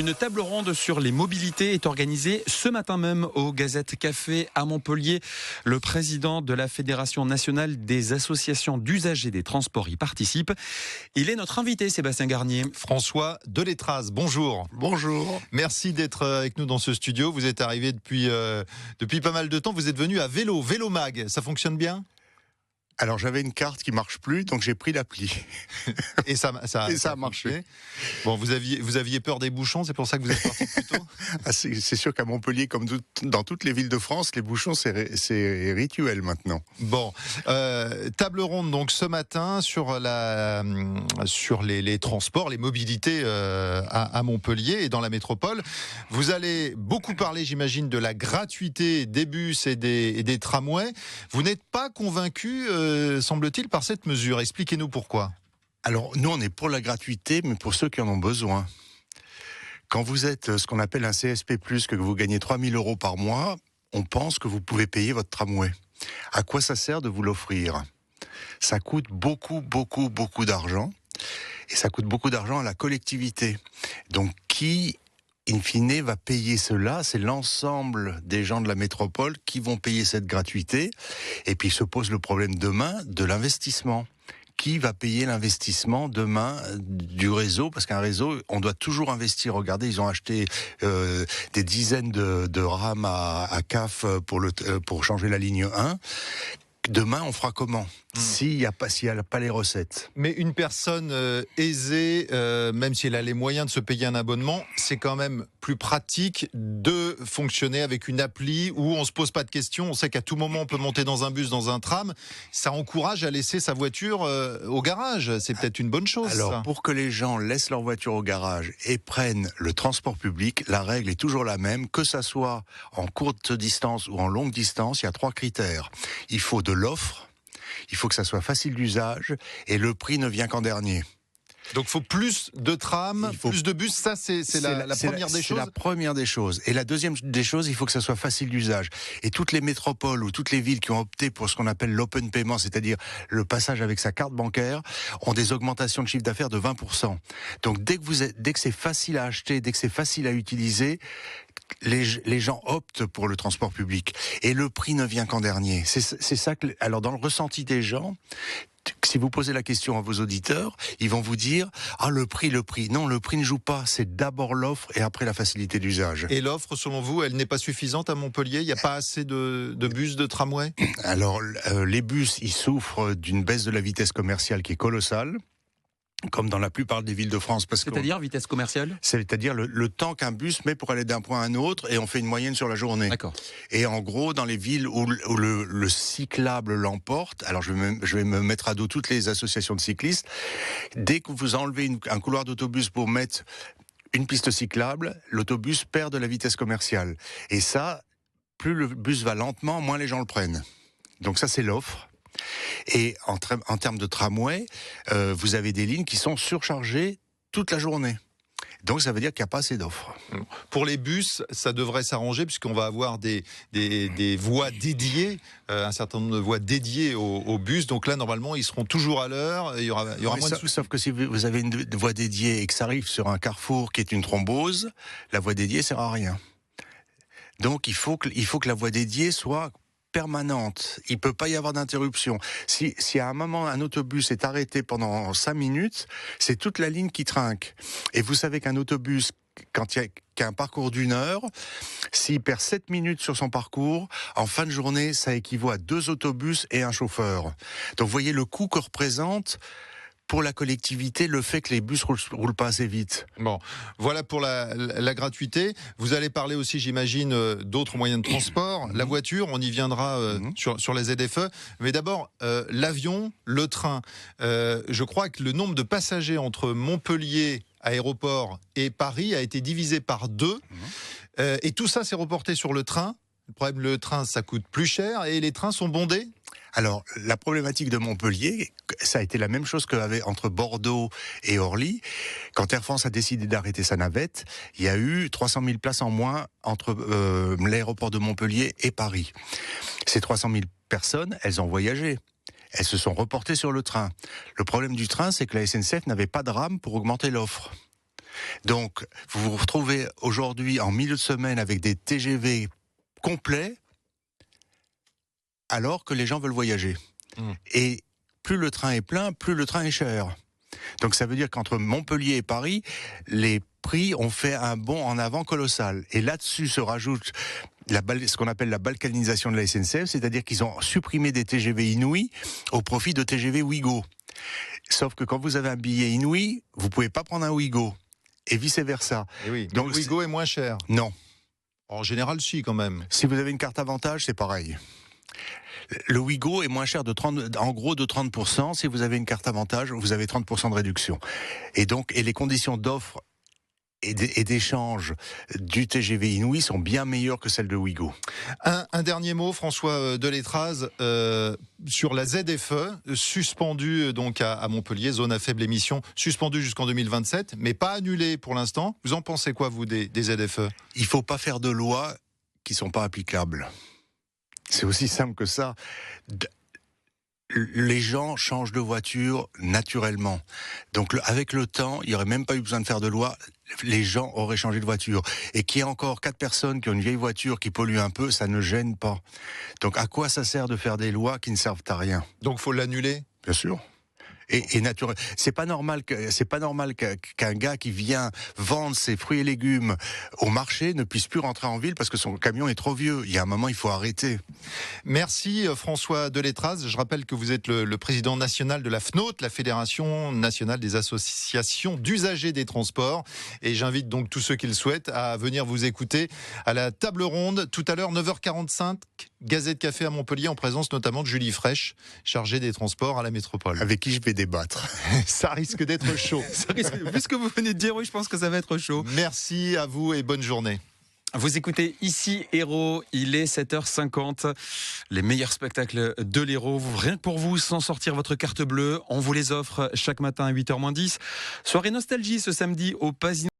Une table ronde sur les mobilités est organisée ce matin même au Gazette Café à Montpellier. Le président de la Fédération nationale des associations d'usagers des transports y participe. Il est notre invité, Sébastien Garnier. François Delétraz, bonjour. Bonjour. Merci d'être avec nous dans ce studio. Vous êtes arrivé depuis pas mal de temps. Vous êtes venu à vélo, Vélomag. Ça fonctionne bien ? Alors j'avais une carte qui marche plus, donc j'ai pris l'appli. Et ça a marché. Bon, vous aviez peur des bouchons, c'est pour ça que vous êtes parti plus tôt ? C'est sûr qu'à Montpellier, comme dans toutes les villes de France, les bouchons c'est rituel maintenant. Bon, table ronde donc ce matin sur les transports, les mobilités à Montpellier et dans la métropole. Vous allez beaucoup parler, j'imagine, de la gratuité des bus et des tramways. Vous n'êtes pas convaincu, semble-t-il, par cette mesure. Expliquez-nous pourquoi. Alors nous on est pour la gratuité, mais pour ceux qui en ont besoin. Quand vous êtes ce qu'on appelle un CSP+, que vous gagnez 3 000 € par mois, on pense que vous pouvez payer votre tramway. À quoi ça sert de vous l'offrir ? Ça coûte beaucoup d'argent, et ça coûte beaucoup d'argent à la collectivité. Donc qui, in fine, va payer cela ? C'est l'ensemble des gens de la métropole qui vont payer cette gratuité. Et puis se pose le problème demain de l'investissement. Qui va payer l'investissement demain du réseau ? Parce qu'un réseau, on doit toujours investir. Regardez, ils ont acheté des dizaines de rames à CAF pour changer la ligne 1. Demain, on fera comment ? S'il n'y a pas les recettes. Mais une personne aisée, même si elle a les moyens de se payer un abonnement, c'est quand même plus pratique de fonctionner avec une appli où on se pose pas de questions. On sait qu'à tout moment on peut monter dans un bus, dans un tram. Ça encourage à laisser sa voiture au garage. C'est peut-être une bonne chose. Alors, ça. Pour que les gens laissent leur voiture au garage et prennent le transport public, la règle est toujours la même. Que ça soit en courte distance ou en longue distance, il y a 3 critères. Il faut de l'offre. Il faut que ça soit facile d'usage et le prix ne vient qu'en dernier. Donc il faut plus de trams, plus de bus, ça c'est la première des choses. C'est la première des choses. Et la deuxième des choses, il faut que ça soit facile d'usage. Et toutes les métropoles ou toutes les villes qui ont opté pour ce qu'on appelle l'open payment, c'est-à-dire le passage avec sa carte bancaire, ont des augmentations de chiffre d'affaires de 20%. Donc dès que c'est facile à acheter, dès que c'est facile à utiliser, les gens optent pour le transport public. Et le prix ne vient qu'en dernier. C'est ça que, alors dans le ressenti des gens, si vous posez la question à vos auditeurs, ils vont vous dire « Ah, le prix. » Non, le prix ne joue pas. C'est d'abord l'offre et après la facilité d'usage. Et l'offre, selon vous, elle n'est pas suffisante à Montpellier ? Il n'y a pas assez de bus, de tramway ? Alors, les bus, ils souffrent d'une baisse de la vitesse commerciale qui est colossale. Comme dans la plupart des villes de France. C'est-à-dire vitesse commerciale ? C'est-à-dire le temps qu'un bus met pour aller d'un point à un autre, et on fait une moyenne sur la journée. D'accord. Et en gros, dans les villes où le cyclable l'emporte, alors je vais me mettre à dos toutes les associations de cyclistes, dès que vous enlevez un couloir d'autobus pour mettre une piste cyclable, l'autobus perd de la vitesse commerciale. Et ça, plus le bus va lentement, moins les gens le prennent. Donc ça, c'est l'offre. Et en termes de tramway, vous avez des lignes qui sont surchargées toute la journée. Donc ça veut dire qu'il n'y a pas assez d'offres. Pour les bus, ça devrait s'arranger puisqu'on va avoir des voies dédiées, un certain nombre de voies dédiées aux bus. Donc là, normalement, ils seront toujours à l'heure. Il y aura moins de soucis. Sauf que si vous avez une voie dédiée et que ça arrive sur un carrefour qui est une thrombose, la voie dédiée sert à rien. Donc il faut que la voie dédiée soit permanente. Il peut pas y avoir d'interruption. Si à un moment un autobus est arrêté pendant 5 minutes, c'est toute la ligne qui trinque. Et vous savez qu'un autobus, quand il y a un parcours d'1 heure, s'il perd 7 minutes sur son parcours, en fin de journée, ça équivaut à 2 autobus et un chauffeur. Donc vous voyez le coût que représente pour la collectivité le fait que les bus roulent pas assez vite. Bon, voilà pour la gratuité. Vous allez parler aussi, j'imagine, d'autres moyens de transport. La voiture, on y viendra sur les ZFE. Mais d'abord, l'avion, le train. Je crois que le nombre de passagers entre Montpellier, aéroport, et Paris a été divisé par 2. Et tout ça s'est reporté sur le train. Le problème, le train, ça coûte plus cher et les trains sont bondés. Alors, la problématique de Montpellier, ça a été la même chose qu'avait entre Bordeaux et Orly. Quand Air France a décidé d'arrêter sa navette, il y a eu 300 000 places en moins entre l'aéroport de Montpellier et Paris. Ces 300 000 personnes, elles ont voyagé. Elles se sont reportées sur le train. Le problème du train, c'est que la SNCF n'avait pas de rame pour augmenter l'offre. Donc, vous vous retrouvez aujourd'hui en milieu de semaine avec des TGV complets, alors que les gens veulent voyager. Et plus le train est plein, plus le train est cher. Donc ça veut dire qu'entre Montpellier et Paris, les prix ont fait un bond en avant colossal. Et là-dessus se rajoute ce qu'on appelle la balkanisation de la SNCF, c'est-à-dire qu'ils ont supprimé des TGV Inouï au profit de TGV Ouigo. Sauf que quand vous avez un billet Inouï, vous pouvez pas prendre un Ouigo. Et vice-versa. Et oui, donc le Ouigo est moins cher. Non. En général, si, quand même. Si vous avez une carte avantage, c'est pareil. Le Ouigo est moins cher en gros de 30%. Si vous avez une carte avantage, vous avez 30% de réduction. Et les conditions d'offre et d'échange du TGV Inouï sont bien meilleures que celles de Ouigo. Un dernier mot, François Deletraz, sur la ZFE, suspendue donc à Montpellier, zone à faible émission, suspendue jusqu'en 2027, mais pas annulée pour l'instant. Vous en pensez quoi, vous, des ZFE ? Il ne faut pas faire de lois qui ne sont pas applicables. C'est aussi simple que ça. Les gens changent de voiture naturellement. Donc avec le temps, il n'y aurait même pas eu besoin de faire de loi. Les gens auraient changé de voiture. Et qu'il y ait encore 4 personnes qui ont une vieille voiture qui pollue un peu, ça ne gêne pas. Donc à quoi ça sert de faire des lois qui ne servent à rien ? Donc il faut l'annuler ? Bien sûr. Et naturel. C'est pas normal qu'un gars qui vient vendre ses fruits et légumes au marché ne puisse plus rentrer en ville parce que son camion est trop vieux. Il y a un moment, il faut arrêter. Merci François Deletraz. Je rappelle que vous êtes le président national de la FNOT, la Fédération nationale des associations d'usagers des transports. Et j'invite donc tous ceux qui le souhaitent à venir vous écouter à la table ronde. Tout à l'heure, 9h45, Gazette Café à Montpellier, en présence notamment de Julie Fraîche, chargée des transports à la métropole. Avec qui je vais débattre. Ça risque d'être chaud. Vu ce que vous venez de dire, oui, je pense que ça va être chaud. Merci à vous et bonne journée. Vous écoutez ici Héros, il est 7h50. Les meilleurs spectacles de l'Héros, rien que pour vous, sans sortir votre carte bleue, on vous les offre chaque matin à 8h moins 10. Soirée nostalgie ce samedi au Pasino.